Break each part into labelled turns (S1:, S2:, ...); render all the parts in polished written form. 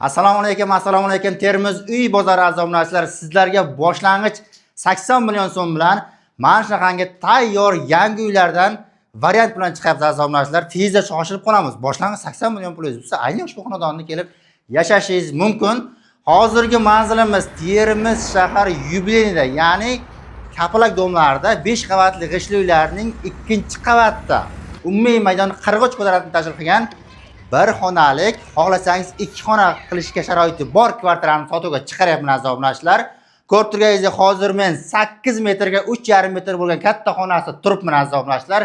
S1: Assalomu alaykum. Termiz uy bozori a'zolaringiz, sizlarga boshlang'ich 80 million so'm bilan mana shunaqangi tayyor yangi uylardan variant bilan chiqyapti a'zolaringiz. Tezda shoshilib qolamiz. Boshlang'ich 80 million pulingiz bo'lsa, aynan ushbu xonadonni kelib yashashingiz mumkin. Hozirgi manzilimiz Termiz shahar yubileyida, ya'ni Kapalak domlarida 5 qavatli g'ishli uylarning 2-qavatda umumiy maydoni 43 kvadratni tashkil qilgan bir xonalik, xohlasangiz 2 xona qilishga sharoiti bor kvartirani sotuvga chiqaryapman azobnashlar. Ko'rib turganingizdek, hozir men 8 metrga 3,5 metr bo'lgan katta xonasida turibman azobnashlar.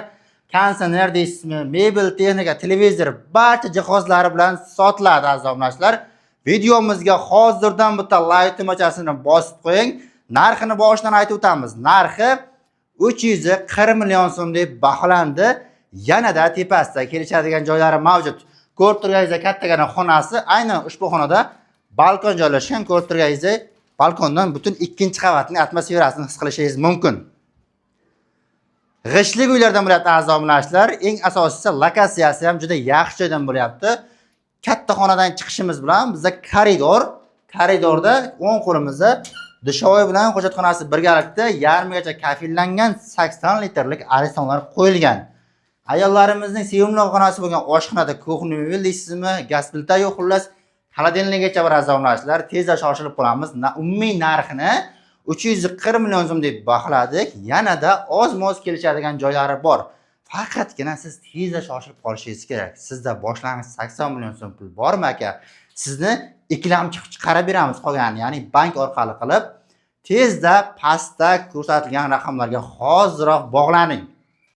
S1: Konditsioner deysizmi, mebel, texnika, televizor, barcha jihozlari bilan sotiladi azobnashlar. Videomizga hozirdan bitta like tugmachasini bosib qo'ying. Narxini boshidan aytib o'tamiz. Narxi 340 million so'm deb baholandi. Yanada tepasida kelishadigan joylari mavjud. Ko'rib turganingizdek, kattagina xonasi, aynan ushbu xonada balkon joylashgan. Ko'rib turganingizdek, balkondan butun 2-qavatning atmosferasini his qilishingiz mumkin. G'ishli uylardan bo'lyapti azobnashlar. Eng asosiysi lokatsiyasi ham juda yaxshi joydan bo'lyapti. Katta xonadan chiqishimiz bilan bizda koridorda o'ng qo'limizda dushovoy bilan hojatxonasi birgalikda yarmigacha kafillangan 80 litrlik arizonlar qo'yilgan. Ayollarimizning sevimli xonasi bo'lgan oshxonada kuxni mebel deysizmi, gaz plita yo'q, xullas xolodilnikgacha bir azobnashlar. Tezda shoshilib qolamiz. Umumiy narxini 340 million so'm deb baholadik. Yanada oz-moz kelishadigan joylari bor. Faqatgina siz tezda shoshilib qolishingiz kerak. Sizda boshlang'ich 80 million so'm pul bormi aka? Sizni ikkilamchi chiqarib beramiz qolganini, ya'ni bank orqali qilib tezda pastda ko'rsatilgan raqamlarga hoziroq bog'laning.